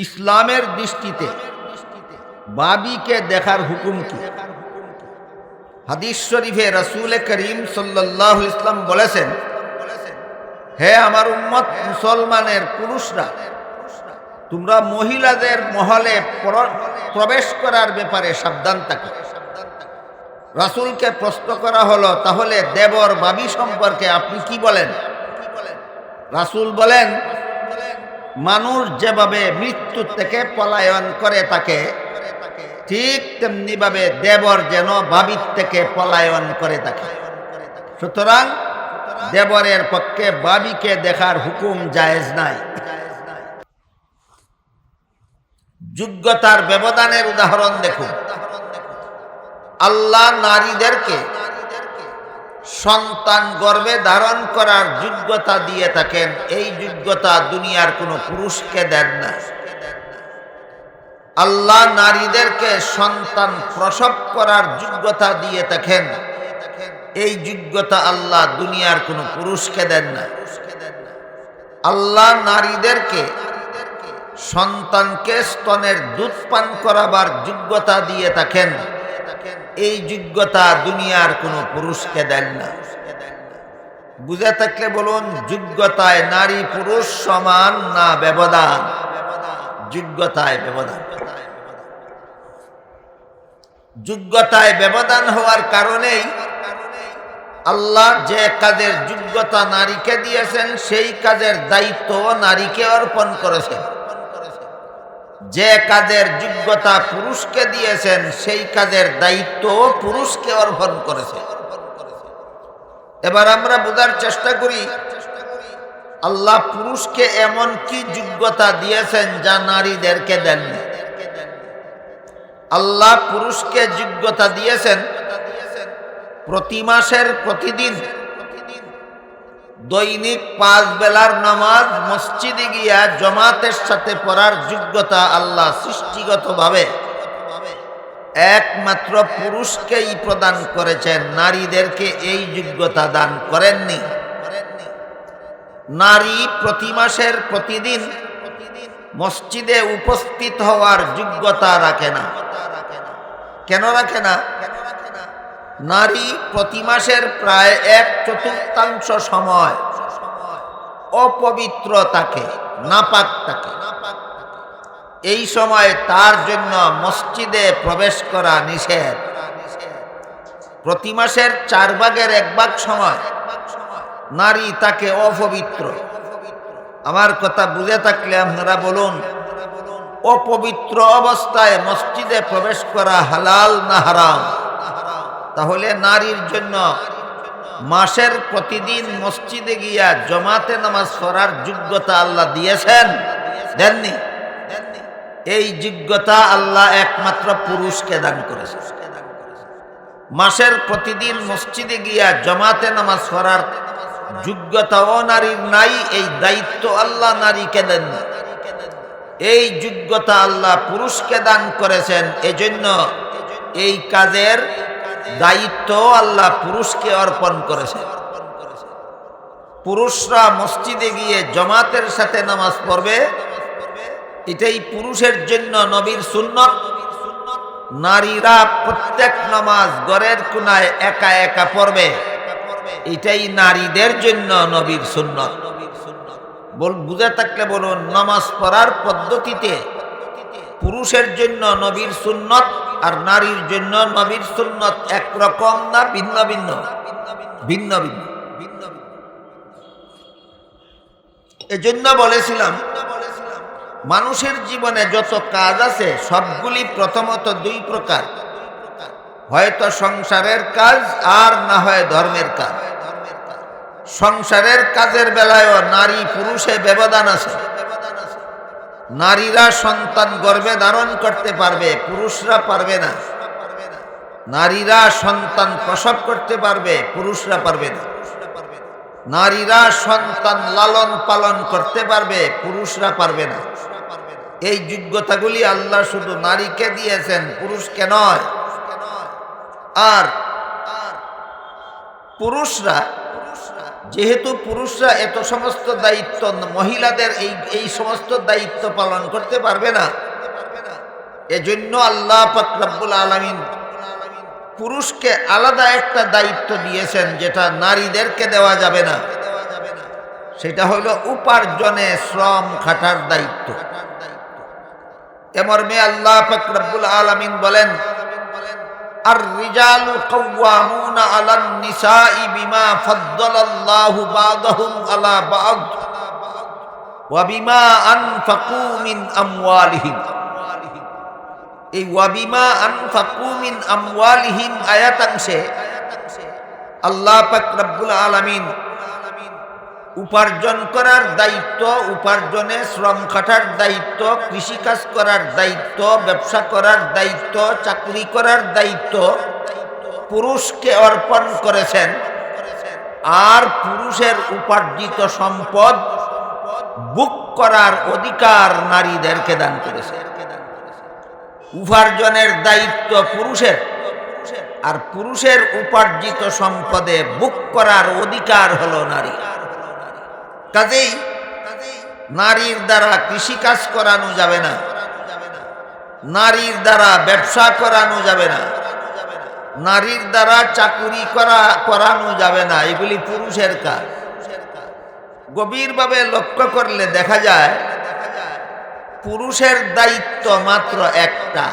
ইসলামের দৃষ্টিতে বাবিকে দেখার হুকুম কি? হাদিস শরীফে রাসূল করিম সাল্লাল্লাহু আলাইহি ওয়াসাল্লাম বলেছেন, হে আমার উম্মত মুসলমানের পুরুষরা, তোমরা মহিলাদের মহলে প্রবেশ করার ব্যাপারে সাবধান থাকো। রাসূলকে প্রশ্ন করা হলো, তাহলে দেবর বাবি সম্পর্কে আপনি কি বলেন? রাসূল বলেন, মানুষ যেভাবে মৃত্যু থেকে পলায়ন করে থাকে, ঠিক তেমনি ভাবে দেবর যেন বাবির থেকে পলায়ন করে থাকে। সুতরাং দেবরের পক্ষে বাবিকে দেখার হুকুম জায়েজ নাই। যোগ্যতার ব্যবধানের উদাহরণ দেখুন। আল্লাহ নারীদেরকে সন্তান গর্ভে ধারণ করার যোগ্যতা দিয়ে থাকেন। এই যোগ্যতা দুনিয়ার কোনো পুরুষকে দেন না। আল্লাহ নারীদেরকে সন্তান প্রসব করার যোগ্যতা দিয়ে থাকেন। এই যোগ্যতা আল্লাহ দুনিয়ার কোনো পুরুষকে দেন না। আল্লাহ নারীদেরকে সন্তানকে স্তনের দুধ পান করাবার যোগ্যতা দিয়ে থাকেন। এই যোগ্যতা দুনিয়ার কোনো পুরুষকে দেন না। বুঝে থাকলে বলুন, যোগ্যতায় নারী পুরুষ সমান না ব্যবধান? যোগ্যতায় ব্যবধান। যোগ্যতায় ব্যবধান হওয়ার কারণেই আল্লাহ যে কাজের যোগ্যতা নারীকে দিয়েছেন, সেই কাজের দায়িত্ব নারীকে অর্পণ করেছেন। যে কাজের যোগ্যতা পুরুষকে দিয়েছেন, সেই কাজের দায়িত্ব পুরুষকে অর্পণ করেছে। এবার আমরা বোঝার চেষ্টা করি, আল্লাহ পুরুষকে এমন কি যোগ্যতা দিয়েছেন যা নারীদেরকে দেননি? আল্লাহ পুরুষকে যোগ্যতা দিয়েছেন প্রতি মাসের প্রতিদিন দৈনিক 5 বেলার নামাজ মসজিদে গিয়া জামাতের সাথে পড়ার যোগ্যতা আল্লাহ সৃষ্টিগতভাবে একমাত্র পুরুষকেই প্রদান করেছেন, নারীদেরকে এই যোগ্যতা দান করেননি। নারী প্রতি মাসের প্রতিদিন মসজিদে উপস্থিত হওয়ার যোগ্যতা রাখে না। কেন রাখে না? নারী প্রতি মাসের প্রায় 1/4 সময় অপবিত্র থাকে, নাপাক থাকে। এই সময় তার জন্য মসজিদে প্রবেশ করা নিষেধ। প্রতি মাসের 4 ভাগের 1 ভাগ সময় নারী তাকে অপবিত্র। আমার কথা বুঝে থাকলে আপনারা বলুন, অপবিত্র অবস্থায় মসজিদে প্রবেশ করা হালাল না হারাম? তাহলে নারীর জন্য মাসের প্রতিদিন মসজিদে গিয়া জামাতে নামাজ পড়ার যোগ্যতা আল্লাহ দিয়েছেন? দেননি। এই যোগ্যতা আল্লাহ একমাত্র পুরুষকে দান করেছেন। মাসের প্রতিদিন মসজিদে গিয়া জামাতে নামাজ পড়ার যোগ্যতাও নারীর নাই। এই দায়িত্ব আল্লাহ নারীকে দেন না। এই যোগ্যতা আল্লাহ পুরুষকে দান করেছেন। এজন্য এই কাজের দায়িত্ব আল্লাহ পুরুষকে অর্পণ করেছেন। পুরুষরা মসজিদে গিয়ে জামাতের সাথে নামাজ পড়বে, এটাই পুরুষের জন্য নবীর সুন্নত। নারীরা প্রত্যেক নামাজ ঘরের কোনায় একা একা পড়বে, এটাই নারীদের জন্য নবীর সুন্নত। বুঝে থাকলে বলুন, নামাজ পড়ার পদ্ধতিতে পুরুষের জন্য নবীর সুন্নত আর নারীর জন্য নবীর সুন্নত একরকম না ভিন্ন ভিন্ন? ভিন্ন ভিন্ন। এজন্য বলেছিলাম, মানুষের জীবনে যত কাজ আছে সবগুলি প্রথমত 2 প্রকার, হয়তো সংসারের কাজ আর না হয় ধর্মের কাজ। সংসারের কাজের বেলায়ও নারী পুরুষে ব্যবধান আছে। নারীরা সন্তান গর্ভে ধারণ করতে পারবে, পুরুষরা পারবে না। নারীরা সন্তান প্রসব করতে পারবে, পুরুষরা পারবে না। নারীরা সন্তান লালন পালন করতে পারবে, পুরুষরা পারবে না। এই যোগ্যতাগুলি আল্লাহ শুধু নারীকে দিয়েছেন, পুরুষকে নয়। আর পুরুষরা যেহেতু পুরুষরা এত সমস্ত দায়িত্ব মহিলাদের এই সমস্ত দায়িত্ব পালন করতে পারবে না, এজন্য আল্লাহ পাক রব্বুল আলামিন পুরুষকে আলাদা একটা দায়িত্ব দিয়েছেন, যেটা নারীদেরকে দেওয়া যাবে না। সেটা হলো উপার্জনে শ্রম খাটার দায়িত্ব। এমর্মে আল্লাহ পাক রব্বুল আলামিন বলেন, আর রিজালু কাওয়ামুনা আলান নিসাই বিমা ফাদ্দালাল্লাহু বা'দাহুম আলা বা'দ ওয়া বিমা আনফাকু মিন আমওয়ালিহিম। এই ওয়া বিমা আনফাকু মিন আমওয়ালিহিম আয়াতাংশে আল্লাহ পাক রব্বুল আলামিন উপার্জন করার দায়িত্ব, উপার্জনে শ্রম খাটার দায়িত্ব, কৃষিকাজ করার দায়িত্ব, ব্যবসা করার দায়িত্ব, চাকরি করার দায়িত্ব পুরুষকে অর্পণ করেছেন। আর পুরুষের উপার্জিত সম্পদ বুক করার অধিকার নারীদেরকে দান করেছেন। উপার্জনের দায়িত্ব পুরুষের, আর পুরুষের উপার্জিত সম্পদে বুক করার অধিকার হলো নারী। কাজেই নারীর দ্বারা কৃষিকাজ করানো যাবে না, নারীর দ্বারা ব্যবসা করানো যাবে না, নারীর দ্বারা চাকুরি করানো যাবে না। এগুলি পুরুষের কাজ। গভীরভাবে লক্ষ্য করলে দেখা যায় পুরুষের দায়িত্ব মাত্র একটা।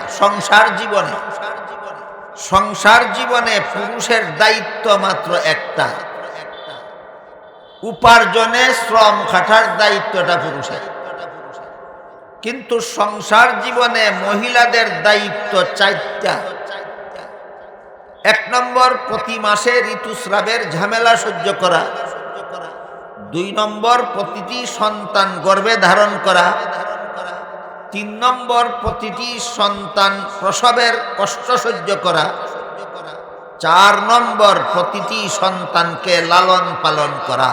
সংসার জীবনে পুরুষের দায়িত্ব মাত্র একটা, উপার্জনে শ্রম খাটার দায়িত্বটা পুরুষের। কিন্তু সংসার জীবনে মহিলাদের দায়িত্ব চারটা। 1 নম্বর, প্রতি মাসে ঋতুস্রাবের ঝামেলা সহ্য করা। 2 নম্বর, প্রতিটি সন্তান গর্ভে ধারণ করা। 3 নম্বর, প্রতিটি সন্তান প্রসবের কষ্ট সহ্য করা। 4 নম্বর, প্রতিটি সন্তানকে লালন পালন করা।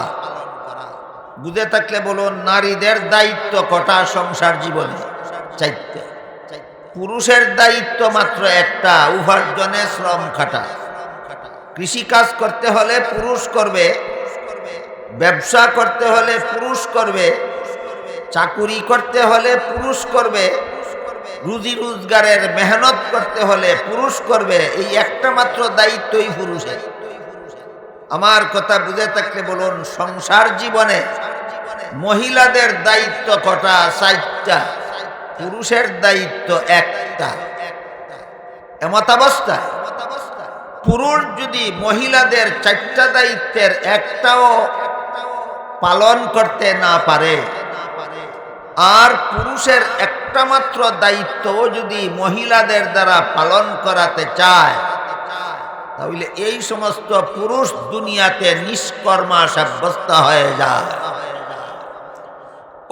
বুঝে থাকলে বলুন, নারীদের দায়িত্ব কটা সংসার জীবনে? 4টা। পুরুষের দায়িত্ব মাত্র একটা, উপার্জনে শ্রম খাটা। কৃষিকাজ করতে হলে পুরুষ করবে, ব্যবসা করতে হলে পুরুষ করবে, চাকুরি করতে হলে পুরুষ করবে, রুজি রোজগারের মেহনত করতে হলে পুরুষ করবে। এই একটা মাত্র দায়িত্বই পুরুষের। আমার কথা বুঝে থাকলে বলুন, সংসার জীবনে মহিলাদের দায়িত্ব কটা? 4টা। পুরুষের দায়িত্ব একটা। এমত অবস্থায় পুরুষ যদি মহিলাদের 4টা দায়িত্বের একটাও পালন করতে না পারে, আর পুরুষের একটা মাত্র দায়িত্ব যদি মহিলাদের দ্বারা পালন করাতে চায়, তাহলে এই সমস্ত পুরুষ দুনিয়াতে নিষ্কর্মা সাব্যস্ত হয়ে যায়।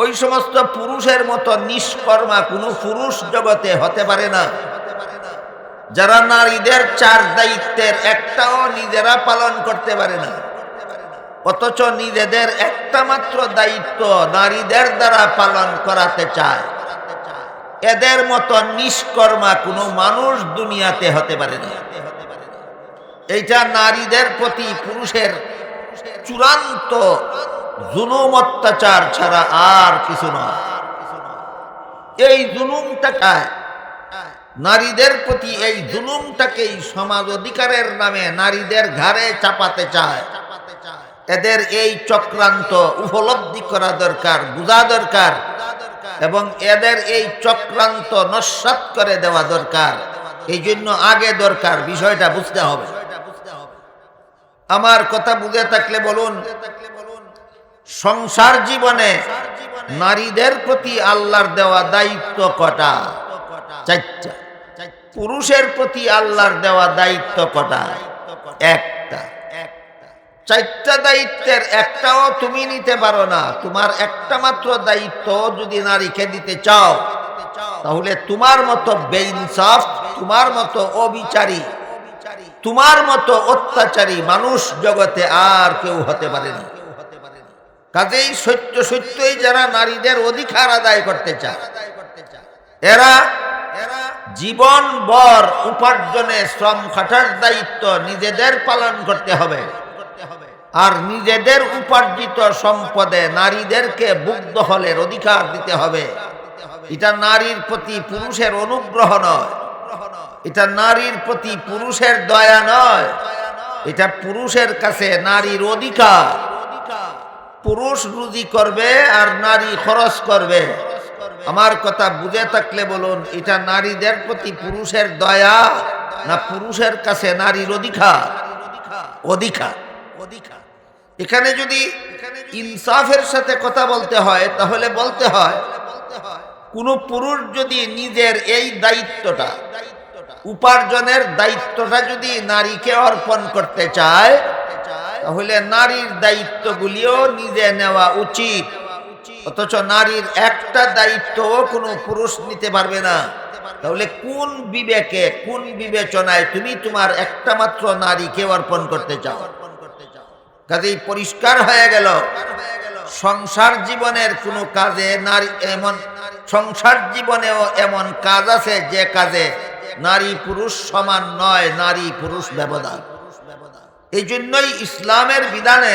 ওই সমস্ত পুরুষের মতো নিষ্কর্মা কোনো পুরুষ জগতে হতে পারে না, যারা নারীদের 4 দায়িত্বের একটাও নিজেরা পালন করতে পারে না, অথচ নিজেদের একটা মাত্র দায়িত্ব নারীদের দ্বারা পালন করাতে চায়। এদের মতো নিষ্কর্মা কোনো মানুষ দুনিয়াতে হতে পারে না। এইটা নারীদের প্রতি পুরুষের চূড়ান্ত জুলুম অত্যাচার ছাড়া আর কিছু নয়। এই জুলুমটাকে, নারীদের প্রতি এই জুলুমটাকেই সমাজ অধিকারের নামে নারীদের ঘাড়ে চাপাতে চায়। এদের এই চক্রান্ত উপলব্ধি করা দরকার, বোঝা দরকার, এবং এদের এই চক্রান্ত নস্যাৎ করে দেওয়া দরকার। এই জন্য আগে দরকার বিষয়টা বুঝতে হবে। আমার কথা বুঝে থাকলে বলুন, সংসার জীবনে নারীদের প্রতি আল্লাহর দেওয়া দায়িত্ব কটা? 4টা। পুরুষের প্রতি আল্লাহর দেওয়া দায়িত্ব কটা? একটা। 4টা দায়িত্বের একটাও তুমি নিতে পারো না। তোমার একটা মাত্র দায়িত্ব যদি নারীকে দিতে চাও, তাহলে তোমার মতো বেইনসাফ, তোমার মতো অবিচারী, তোমার মতো অত্যাচারী মানুষ জগতে আর কেউ হতে পারে না। কাজেই সত্যই যারা নারীদের অধিকার আদায় করতে চায়, এরা জীবন ভর উপার্জনে শ্রম খাটার দায়িত্ব নিজেদের পালন করতে হবে। আর নিজেদের উপার্জিত সম্পদে নারীদেরকে ভোগ দখলের অধিকার দিতে হবে। এটা নারীর প্রতি পুরুষের অনুগ্রহ নয়, এটা নারীর প্রতি পুরুষের দয়া নয়, এটা পুরুষের কাছে নারীর অধিকার। পুরুষ রুজি করবে আর নারী খরচ করবে। আমার কথা বুঝে থাকলে বলুন, এটা নারীদের প্রতি পুরুষের দয়া না পুরুষের কাছে নারীর অধিকার? অধিকার। এখানে যদি ইনসাফের সাথে কথা বলতে হয় তাহলে বলতে হয়, কোন পুরুষ যদি নিজের এই দায়িত্বটা, উপার্জনের দায়িত্বটা যদি নারীকে অর্পণ করতে চায়, তাহলে নারীর দায়িত্বগুলিও নিজে নেওয়া উচিত। অথচ নারীর একটা দায়িত্বও কোনো পুরুষ নিতে পারবে না। তাহলে কোন বিবেকে, কোন বিবেচনায় তুমি তোমার একটা মাত্র নারীকে অর্পণ করতে চাও? কাজেই পরিষ্কার হয়ে গেল, সংসার জীবনের কোনো কাজে নারী এমন, সংসার জীবনেও এমন কাজ আছে যে কাজে নারী পুরুষ সমান নয়, নারী পুরুষ ব্যবধান। এই জন্যই ইসলামের বিধানে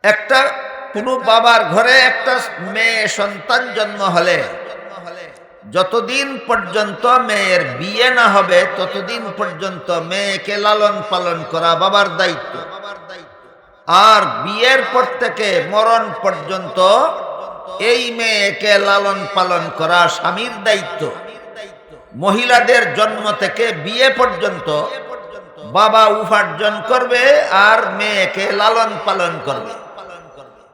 একটা কোনো বাবার ঘরে একটা মেয়ে সন্তান জন্ম হলে যতদিন পর্যন্ত মেয়ের বিয়ে না হবে ততদিন পর্যন্ত মেয়েকে লালন পালন করা বাবার দায়িত্ব। আর বিয়ের পর থেকে মরণ পর্যন্ত এই মেয়েকে লালন পালন করা স্বামীর দায়িত্ব। মহিলাদের জন্ম থেকে বিয়ে পর্যন্ত বাবা উপার্জন করবে আর মেয়েকে লালন পালন করবে।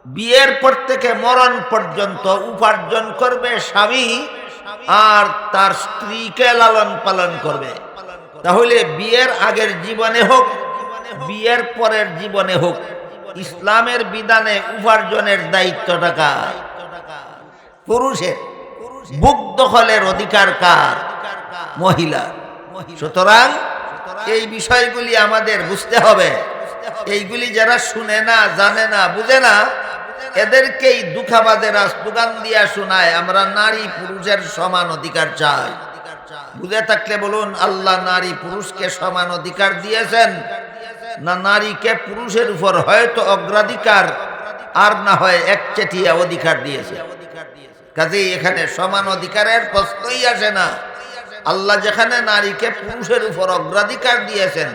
বিয়ের পর থেকে মরণ পর্যন্ত উপার্জন করবে স্বামী আর তার স্ত্রীকে লালন পালন করবে। তাহলে বিয়ের আগের জীবনে হোক, বিয়ের পরের জীবনে হোক, ইসলামের বিধানে উপার্জনের দায়িত্বটা কার? পুরুষের। ভোগ দখলের অধিকার কার? মহিলা। সুতরাং এই বিষয়গুলি আমাদের বুঝতে হবে। এইগুলি যারা শুনে না, জানে না, বুঝে না, এদেরকেই দুঃখাবাদেরা স্লোগান দিয়া শোনায় আমরা নারী পুরুষের সমান অধিকার চাই। বুঝে থাকলে বলুন, আল্লাহ নারী পুরুষকে সমান অধিকার দিয়েছেন না নারীকে পুরুষের উপর হয়তো অগ্রাধিকার আর না হয় একচেটিয়া অধিকার দিয়েছে? কাজেই এখানে সমান অধিকারের প্রশ্নই আসে না। আল্লাহ যেখানে নারীকে পুরুষের উপর অগ্রাধিকার দিয়েছেন,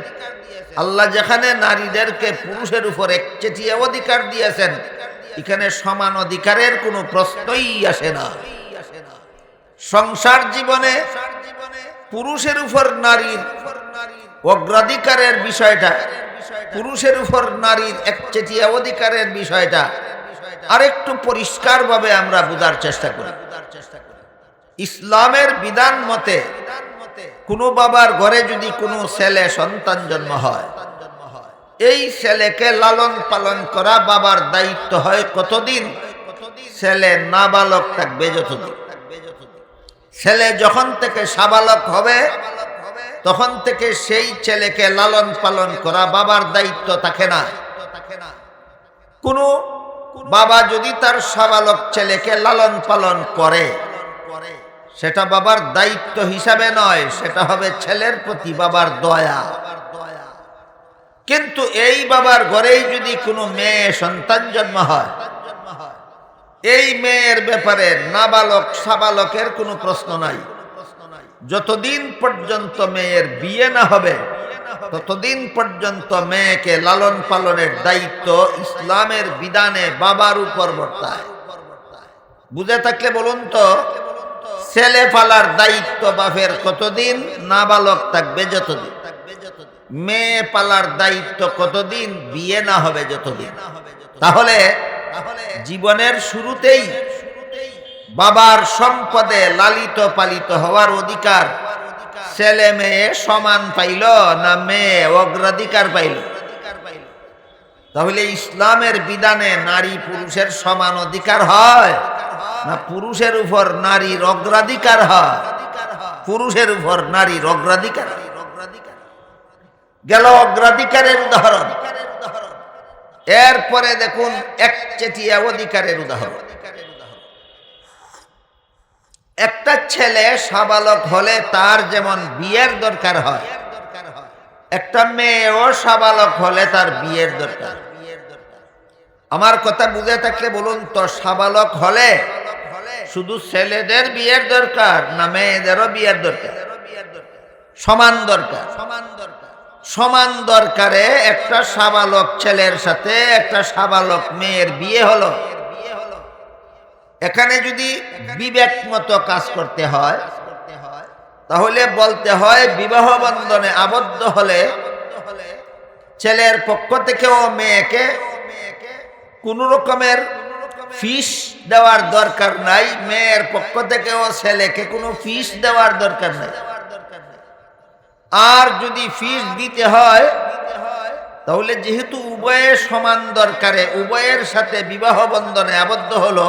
আল্লাহ যেখানে নারীদেরকে পুরুষের উপর একচেটিয়া অধিকার দিয়েছেন, এখানে সমান অধিকারের কোনো প্রশ্নই আসে না। সংসার জীবনে পুরুষের উপর নারীর অগ্রাধিকারের বিষয়টা, পুরুষের উপর নারীর একচেটিয়া অধিকারের বিষয়টা আরেকটু পরিষ্কারভাবে আমরা বোঝার চেষ্টা করি। ইসলামের বিধান মতে কোনো বাবার ঘরে যদি কোনো ছেলে সন্তান জন্ম হয়, এই ছেলেকে লালন পালন করা বাবার দায়িত্ব হয় কতদিন? ছেলে নাবালক থাকবে যতদিন। ছেলে যখন থেকে সাবালক হবে তখন থেকে সেই ছেলেকে লালন পালন করা বাবার দায়িত্ব থাকে না। কোনো বাবা যদি তার সাবালক ছেলেকে লালন পালন করে, সেটা বাবার দায়িত্ব হিসাবে নয়, সেটা হবে ছেলের প্রতি বাবার দয়া। কিন্তু এই বাবার ঘরেই যদি কোনো মেয়ে সন্তান জন্ম হয়, এই মেয়ের ব্যাপারে নাবালক সাবালকের কোনো প্রশ্ন নাই। যতদিন পর্যন্ত মেয়ের বিয়ে না হবে ততদিন পর্যন্ত মেয়েকে লালন পালনের দায়িত্ব ইসলামের বিধানে বাবার উপর বর্তায়। বুঝে থাকলে বলুন তো, ছেলে পালার দায়িত্ব বাপের কতদিন? নাবালক থাকবে যতদিন। মেয়ে পালার দায়িত্ব কতদিন? বিয়ে না হবে যতদিন। তাহলে জীবনের শুরুতেই বাবার সম্পদে লালিত পালিত হওয়ার অধিকার ছেলে মেয়ে সমান পাইল না মেয়ে অগ্রাধিকার পাইল? তাহলে ইসলামের বিধানে নারী পুরুষের সমান অধিকার হয় না পুরুষের উপর নারীর অগ্রাধিকার হয়? পুরুষের উপর নারীর অগ্রাধিকার। গেল অগ্রাধিকারের উদাহরণ। এরপরে দেখুন একচেটিয়া অধিকারের উদাহরণ। একটা ছেলে সাবালক হলে তার যেমন বিয়ের দরকার হয়, একটা মেয়েও সাবালক হলে তার বিয়ের দরকার। আমার কথা বুঝে থাকলে বলুন তো, সাবালক হলে শুধু ছেলেদের বিয়ের দরকার না মেয়েদেরও বিয়ের দরকার? সমান দরকার। সমান দরকারে একটা সাবালক ছেলের সাথে একটা সাবালক মেয়ের বিয়ে হলো। এখানে যদি বিবেক মতো কাজ করতে হয় তাহলে বলতে হয় বিবাহ বন্ধনে আবদ্ধ হলে ছেলের পক্ষ থেকেও মেয়েকে কোন রকমের ফিস দেওয়ার দরকার নাই, মেয়ের পক্ষ থেকেও ছেলেকে কোনো ফিস দেওয়ার দরকার নাই। আর যদি ফিস দিতে হয় তাহলে যেহেতু উভয়ে সমান দরকারে উভয়ের সাথে বিবাহ বন্ধনে আবদ্ধ হলো,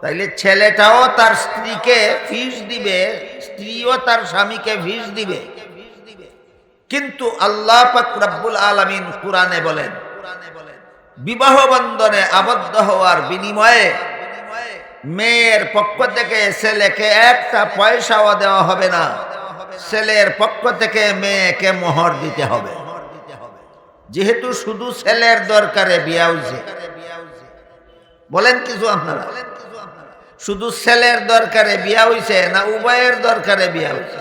তাইলে ছেলেটাও তার স্ত্রীকে ফিস দিবে, স্ত্রীও তার স্বামীকে ফিস দিবে। কিন্তু আল্লাহ পাক রব্বুল আলামিন কুরআনে বলেন, বিবাহ বন্ধনে আবদ্ধ হওয়ার বিনিময়ে মেয়ের পক্ষ থেকে ছেলেকে একটা পয়সাও দেওয়া হবে না, ছেলের পক্ষ থেকে মেয়েকে মোহর দিতে হবে। যেহেতু শুধু ছেলের দরকারে বিয়া হইছে, বলেন কিছু আপনারা, শুধু ছেলের দরকারে বিয়া হইছে না উভয়ের দরকারে বিয়া হইছে?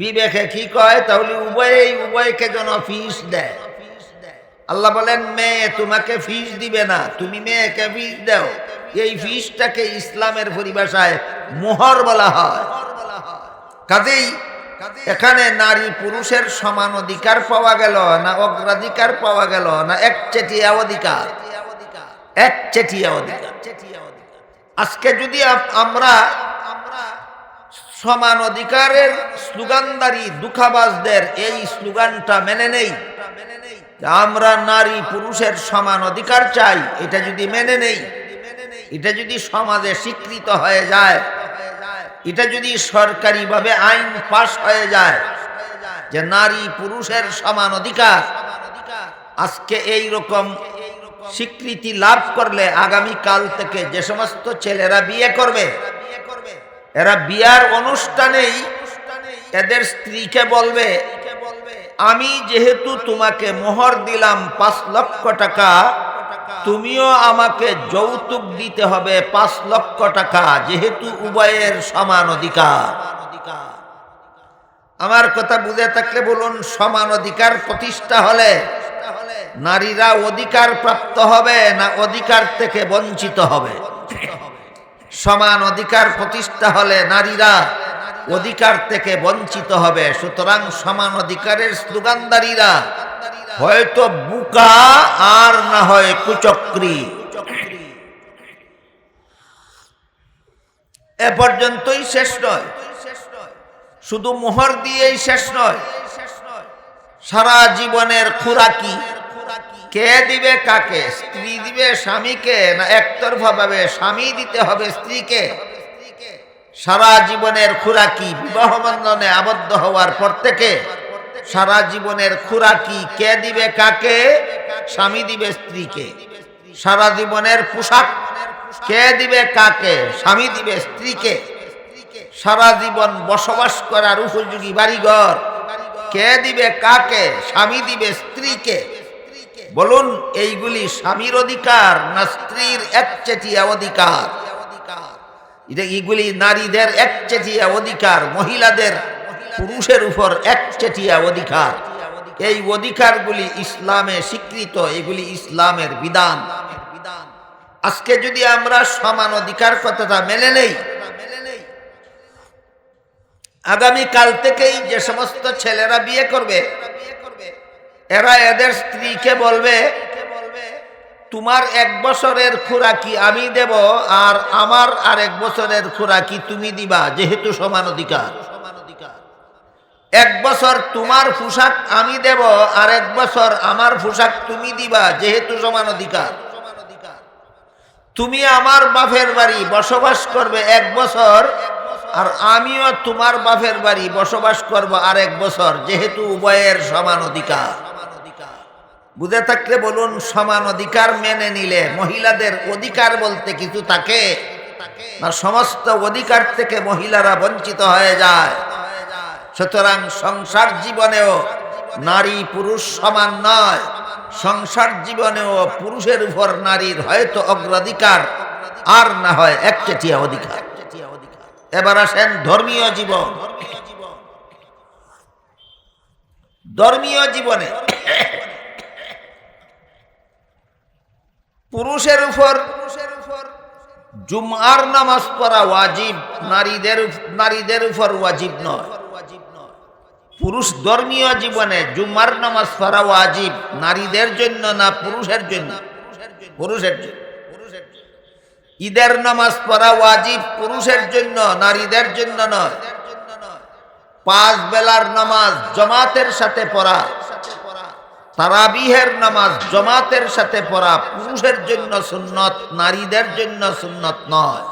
বিবেকে কি কয়? তাহলে উভয়কে যেন ফিস দেয়। আল্লাহ বলেন মেয়ে তোমাকে ফিস দিবে না, তুমি মেয়েকে ফিস দাও। এই ফিসটাকে ইসলামের পরিভাষায় মোহর বলা হয়। কাজেই এখানে নারী পুরুষের সমান অধিকার পাওয়া গেল না অগ্রাধিকার পাওয়া গেল না একচেটিয়া অধিকার? একচেটিয়া অধিকার। আজকে যদি আমরা সমান অধিকারের স্লোগানদারি দুঃখাবাজদের এই স্লোগানটা মেনে নেই, আমরা নারী পুরুষের সমান অধিকার চাই, এটা যদি মেনে নেই, এটা যদি সমাজে স্বীকৃত হয়ে যায়, এটা যদি সরকারিভাবে আইন পাশ হয়ে যায় যে নারী পুরুষের সমান অধিকার, আজকে এই রকম স্বীকৃতি লাভ করলে আগামী কাল থেকে যে সমস্ত ছেলেরা বিয়ে করবে, এরা বিয়ার অনুষ্ঠানেই এদের স্ত্রীকে বলবে, আমি যেহেতু তোমাকে মোহর দিলাম 5 লক্ষ টাকা, তুমিও আমাকে যৌতুক দিতে হবে 5 লক্ষ টাকা, যেহেতু উভয়ের সমান অধিকার। আমার কথা বুঝে থাকলে বলুন, সমান অধিকার প্রতিষ্ঠা হলে নারীরা অধিকার প্রাপ্ত হবে না অধিকার থেকে বঞ্চিত হবে? সমান অধিকার প্রতিষ্ঠা হলে নারীরা অধিকার থেকে বঞ্চিত হবে। সুতরাং সমান অধিকারের স্লোগানদারীরা হয়তো বুকা আর না হয় কুচক্রী। এ পর্যন্তই শেষ নয়, শুধু মোহর দিয়েই শেষ নয়, সারা জীবনের খোরাকি কে দিবে কাকে? স্ত্রী দিবে স্বামীকে না একতরফা ভাবে স্বামী দিতে হবে স্ত্রীকে? সারা জীবনের খোরাকি বিবাহ বন্ধনে আবদ্ধ হওয়ার পর থেকে সারা জীবনের খোরাকি কে দিবে কাকে? স্বামী দিবে স্ত্রীকে। সারা জীবনের পোশাক কে দিবে কাকে? স্বামী দিবে স্ত্রীকে। সারা জীবন বসবাস করার উপযোগী বাড়িঘর কে দিবে কাকে? স্বামী দিবে স্ত্রীকে। বলুন, এইগুলি স্বামীর অধিকার না স্ত্রীর একচেটিয়া অধিকার? এইগুলি নারীদের একচেটিয়া অধিকার, মহিলাদের পুরুষের উপর একচেটিয়া অধিকার। এই অধিকারগুলি ইসলামে স্বীকৃত, এগুলি ইসলামের বিধান। আজকে যদি আমরা সমান অধিকার কথাটা মেনে নেই, আগামী কাল থেকেই যে সমস্ত ছেলেরা বিয়ে করবে, এরা এদের স্ত্রীকে বলবে, তোমার 1 বছরের খোরাকি আমি দেব আর আমার আর 1 বছরের খোরাকি তুমি দিবা, যেহেতু সমান অধিকার। 1 বছর তোমার পোশাক আমি দেব আর 1 বছর আমার পোশাক তুমি দিবা, যেহেতু সমান অধিকার। তুমি আমার বাপের বাড়ি বসবাস করবে 1 বছর আর আমিও তোমার বাপের বাড়ি বসবাস করব আর 1 বছর, যেহেতু উভয়ের সমান অধিকার। বুঝে থাকলে বলুন, সমান অধিকার মেনে নিলে মহিলাদের অধিকার বলতে কিছু থাকে না সমস্ত অধিকার থেকে মহিলারা বঞ্চিত হয়ে যায়? সুতরাং সংসার জীবনেও নারী পুরুষ সমান নয়, সংসার জীবনেও পুরুষের উপর নারীর হয়তো অগ্রাধিকার আর না হয় একচেটিয়া অধিকার। এবার আসেন ধর্মীয় জীবন। ধর্মীয় জীবনে পুরুষের উপর জুমার নামাজ পড়া ওয়াজিব, নারীদের উপর ওয়াজিব নয়। পুরুষ ধর্মীয় জীবনে জুমার নামাজ পড়া ওয়াজিব নারীদের জন্য না পুরুষের জন্য? পুরুষের জন্য। ঈদের নামাজ পড়া ওয়াজিব পুরুষের জন্য, নারীদের জন্য নয়। 5 বেলার নামাজ জামাতের সাথে পড়া, তারাবিহের নামাজ জামাতের সাথে পড়া পুরুষের জন্য সুন্নত, নারীদের জন্য সুন্নত নয়।